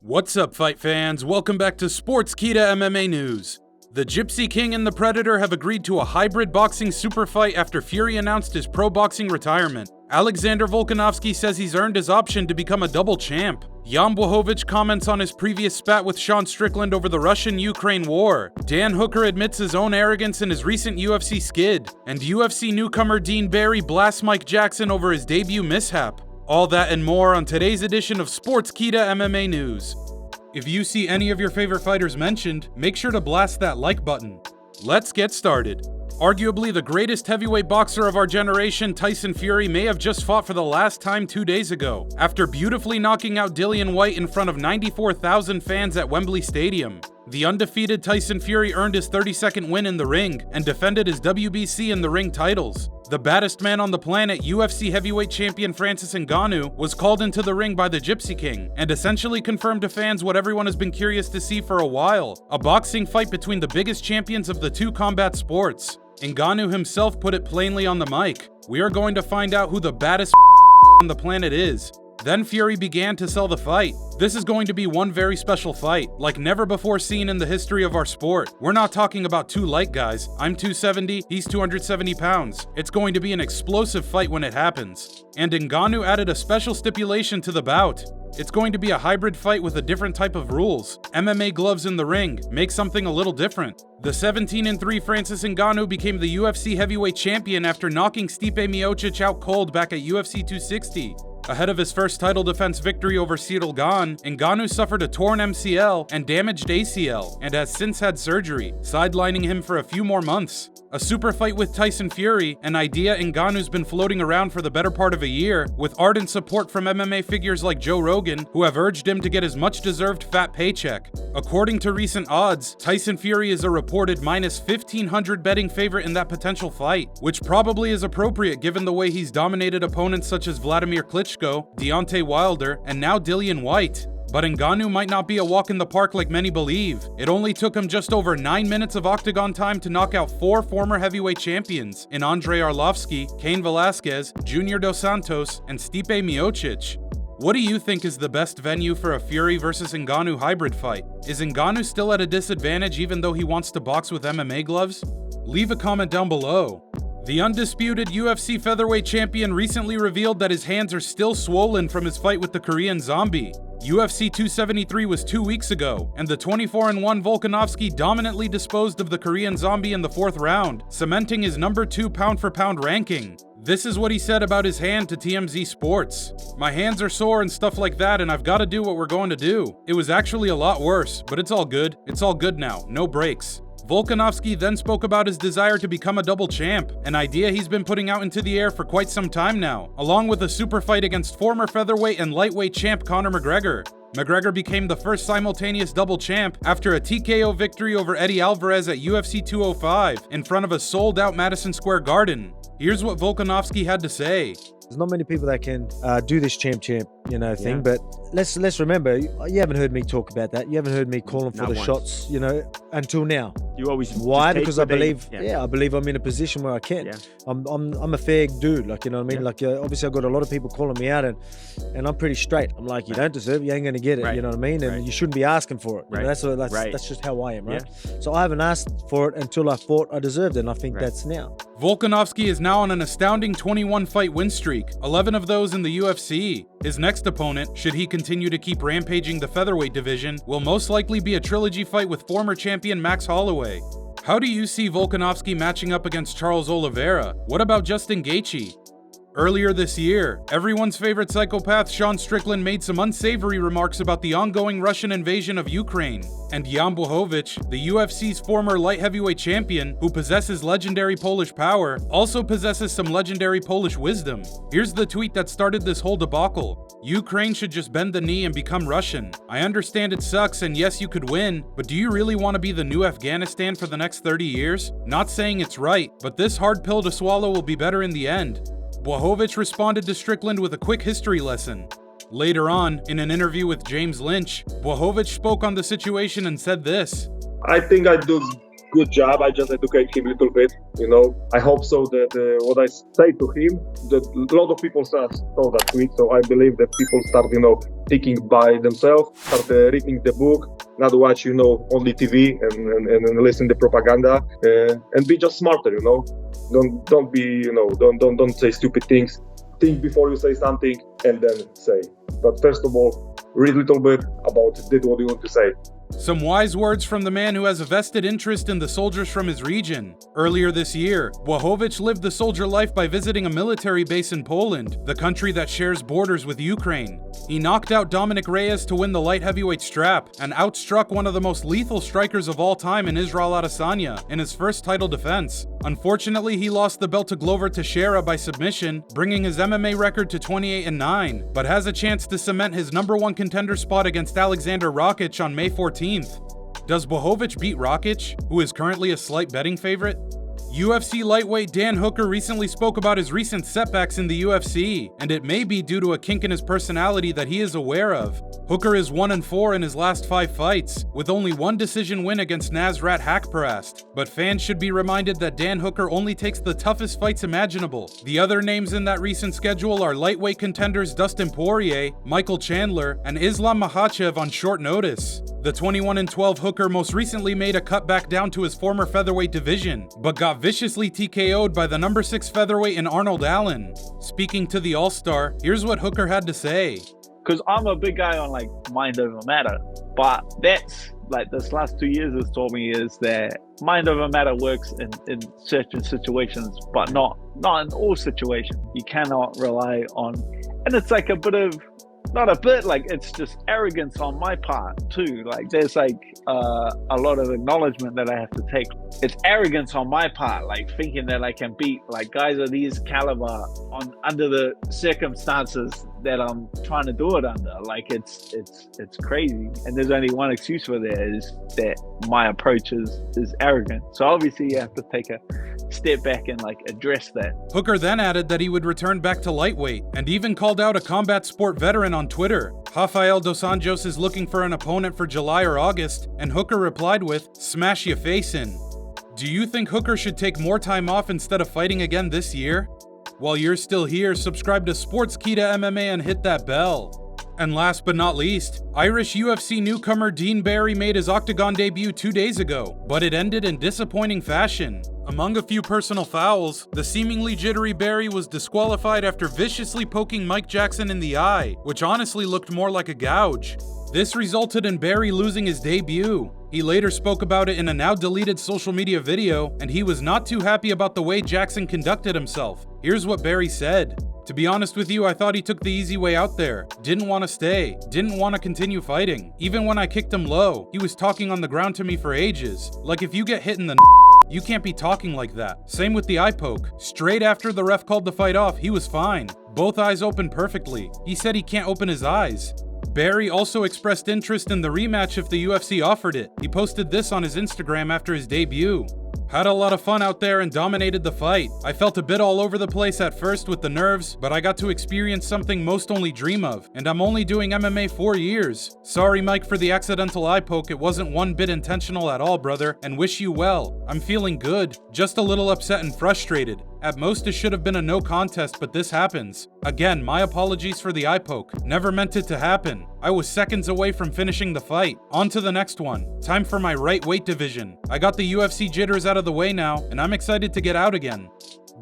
What's up, fight fans? Welcome back to Sportskeeda MMA News. The Gypsy King and the Predator have agreed to a hybrid boxing super fight after Fury announced his pro boxing retirement. Alexander Volkanovski says he's earned his option to become a double champ. Jan Blachowicz comments on his previous spat with Sean Strickland over the Russian-Ukraine war. Dan Hooker admits his own arrogance in his recent UFC skid. And UFC newcomer Dean Barry blasts Mike Jackson over his debut mishap. All that and more on today's edition of Sportskeeda MMA News. If you see any of your favorite fighters mentioned, make sure to blast that like button. Let's get started. Arguably the greatest heavyweight boxer of our generation, Tyson Fury may have just fought for the last time 2 days ago, after beautifully knocking out Dillian Whyte in front of 94,000 fans at Wembley Stadium. The undefeated Tyson Fury earned his 32nd win in the ring and defended his WBC and the ring titles. The baddest man on the planet, UFC heavyweight champion Francis Ngannou, was called into the ring by the Gypsy King and essentially confirmed to fans what everyone has been curious to see for a while: a boxing fight between the biggest champions of the two combat sports. Ngannou himself put it plainly on the mic: "We are going to find out who the baddest on the planet is." Then Fury began to sell the fight. This is going to be one very special fight, like never before seen in the history of our sport. We're not talking about two light guys. I'm 270, he's 270 pounds. It's going to be an explosive fight when it happens. And Ngannou added a special stipulation to the bout. It's going to be a hybrid fight with a different type of rules. MMA gloves in the ring, make something a little different. The 17-3 Francis Ngannou became the UFC heavyweight champion after knocking Stipe Miocic out cold back at UFC 260. Ahead of his first title defense victory over Ciryl Gane, Ngannou suffered a torn MCL and damaged ACL, and has since had surgery, sidelining him for a few more months. A super fight with Tyson Fury, an idea Ngannou's been floating around for the better part of a year, with ardent support from MMA figures like Joe Rogan, who have urged him to get his much-deserved fat paycheck. According to recent odds, Tyson Fury is a reported minus 1,500 betting favorite in that potential fight, which probably is appropriate given the way he's dominated opponents such as Vladimir Klitschko, Deontay Wilder, and now Dillian Whyte. But Ngannou might not be a walk in the park like many believe. It only took him just over 9 minutes of octagon time to knock out 4 former heavyweight champions in Andrei Arlovski, Cain Velasquez, Junior Dos Santos, and Stipe Miocic. What do you think is the best venue for a Fury versus Ngannou hybrid fight? Is Ngannou still at a disadvantage even though he wants to box with MMA gloves? Leave a comment down below. The undisputed UFC featherweight champion recently revealed that his hands are still swollen from his fight with the Korean Zombie. UFC 273 was 2 weeks ago, and the 24-1 Volkanovski dominantly disposed of the Korean Zombie in the 4th round, cementing his number 2 pound-for-pound ranking. This is what he said about his hand to TMZ Sports: "My hands are sore and stuff like that, and I've got to do what we're going to do. It was actually a lot worse, but it's all good. It's all good now, no breaks." Volkanovski then spoke about his desire to become a double champ, an idea he's been putting out into the air for quite some time now, along with a super fight against former featherweight and lightweight champ Conor McGregor. McGregor became the first simultaneous double champ after a TKO victory over Eddie Alvarez at UFC 205 in front of a sold-out Madison Square Garden. Here's what Volkanovski had to say. There's not many people that can do this champ thing, but let's remember, you haven't heard me talk about that. You haven't heard me calling for the shots, until now. You always why? Because I believe, I believe I'm in a position where I can. Yeah. I'm a fair dude, like, you know what I mean. Like, obviously I've got a lot of people calling me out, and I'm pretty straight. I'm like, you don't deserve it, you ain't gonna get it. You know what I mean? And you shouldn't be asking for it. You know, that's just how I am, right? Yeah. So I haven't asked for it until I thought I deserved it, and I think that's now. Volkanovski is now on an astounding 21 fight win streak, 11 of those in the UFC. His next opponent, should he continue to keep rampaging the featherweight division, will most likely be a trilogy fight with former champion Max Holloway. How do you see Volkanovski matching up against Charles Oliveira? What about Justin Gaethje? Earlier this year, everyone's favorite psychopath Sean Strickland made some unsavory remarks about the ongoing Russian invasion of Ukraine. And Jan Blachowicz, the UFC's former light heavyweight champion, who possesses legendary Polish power, also possesses some legendary Polish wisdom. Here's the tweet that started this whole debacle: "Ukraine should just bend the knee and become Russian. I understand it sucks and yes, you could win, but do you really want to be the new Afghanistan for the next 30 years? Not saying it's right, but this hard pill to swallow will be better in the end." Blachowicz responded to Strickland with a quick history lesson. Later on, in an interview with James Lynch, Blachowicz spoke on the situation and said this: "I think I do good job. I just educate him a little bit, you know. I hope so that what I say to him, that a lot of people saw that tweet. So I believe that people start, you know, thinking by themselves, start reading the book, not watch, you know, only TV and listen to propaganda, and be just smarter, you know. Don't be, you know, don't say stupid things. Think before you say something and then say. But first of all, read a little bit about what you want to say. Some wise words from the man who has a vested interest in the soldiers from his region. Earlier this year, Blachowicz lived the soldier life by visiting a military base in Poland, the country that shares borders with Ukraine. He knocked out Dominic Reyes to win the light heavyweight strap and outstruck one of the most lethal strikers of all time in Israel Adesanya in his first title defense. Unfortunately, he lost the belt to Glover Teixeira by submission, bringing his MMA record to 28-9, but has a chance to cement his #1 contender spot against Alexander Rakic on May 14th. Does Blachowicz beat Rakic, who is currently a slight betting favorite? UFC lightweight Dan Hooker recently spoke about his recent setbacks in the UFC, and it may be due to a kink in his personality that he is aware of. Hooker is 1-4 in his last 5 fights, with only 1 decision win against Nasrat Haqparast. But fans should be reminded that Dan Hooker only takes the toughest fights imaginable. The other names in that recent schedule are lightweight contenders Dustin Poirier, Michael Chandler, and Islam Makhachev on short notice. The 21-12 Hooker most recently made a cutback down to his former featherweight division, but got viciously TKO'd by the #6 featherweight in Arnold Allen. Speaking to the All-Star, here's what Hooker had to say. Because I'm a big guy on like mind over matter, but that's like this last 2 years has taught me is that mind over matter works in certain situations, but not in all situations. You cannot rely on, and it's like a bit of, not a bit, like it's just arrogance on my part too. Like there's like a lot of acknowledgement that I have to take. It's arrogance on my part, like thinking that I can beat like guys of these caliber under the circumstances that I'm trying to do it under. Like it's crazy. And there's only one excuse for that, is that my approach is arrogant. So obviously you have to take a step back and like address that. Hooker then added that he would return back to lightweight, and even called out a combat sport veteran on Twitter. Rafael Dos Anjos is looking for an opponent for July or August, and Hooker replied with, "Smash your face in." Do you think Hooker should take more time off instead of fighting again this year? While you're still here, subscribe to Sportskeeda MMA and hit that bell. And last but not least, Irish UFC newcomer Dean Barry made his Octagon debut 2 days ago, but it ended in disappointing fashion. Among a few personal fouls, the seemingly jittery Barry was disqualified after viciously poking Mike Jackson in the eye, which honestly looked more like a gouge. This resulted in Barry losing his debut. He later spoke about it in a now-deleted social media video, and he was not too happy about the way Jackson conducted himself. Here's what Barry said. "To be honest with you, I thought he took the easy way out there. Didn't want to stay. Didn't want to continue fighting. Even when I kicked him low, he was talking on the ground to me for ages. Like if you get hit in the you can't be talking like that. Same with the eye poke. Straight after the ref called the fight off, he was fine. Both eyes opened perfectly. He said he can't open his eyes." Barry also expressed interest in the rematch if the UFC offered it. He posted this on his Instagram after his debut. "Had a lot of fun out there and dominated the fight. I felt a bit all over the place at first with the nerves, but I got to experience something most only dream of, and I'm only doing MMA 4 years. Sorry, Mike, for the accidental eye poke. It wasn't one bit intentional at all, brother, and wish you well. I'm feeling good, just a little upset and frustrated. At most, it should have been a no contest, but this happens. Again, my apologies for the eye poke. Never meant it to happen. I was seconds away from finishing the fight. On to the next one. Time for my right weight division. I got the UFC jitters out of the way now, and I'm excited to get out again."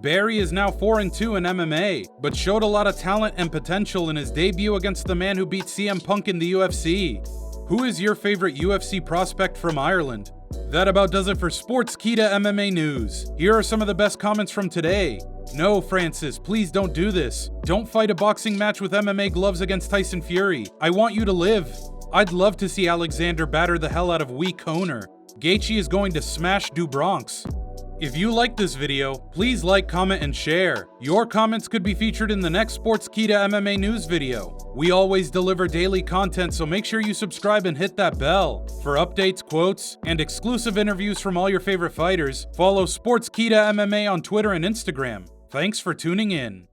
Barry is now 4-2 in MMA, but showed a lot of talent and potential in his debut against the man who beat CM Punk in the UFC. Who is your favorite UFC prospect from Ireland? That about does it for Sportskeeda MMA News. Here are some of the best comments from today. "No, Francis, please don't do this. Don't fight a boxing match with MMA gloves against Tyson Fury. I want you to live. I'd love to see Alexander batter the hell out of Wee Conor. Gaethje is going to smash Do Bronx." If you liked this video, please like, comment, and share. Your comments could be featured in the next Sportskeeda MMA News video. We always deliver daily content, so make sure you subscribe and hit that bell. For updates, quotes, and exclusive interviews from all your favorite fighters, follow Sportskeeda MMA on Twitter and Instagram. Thanks for tuning in.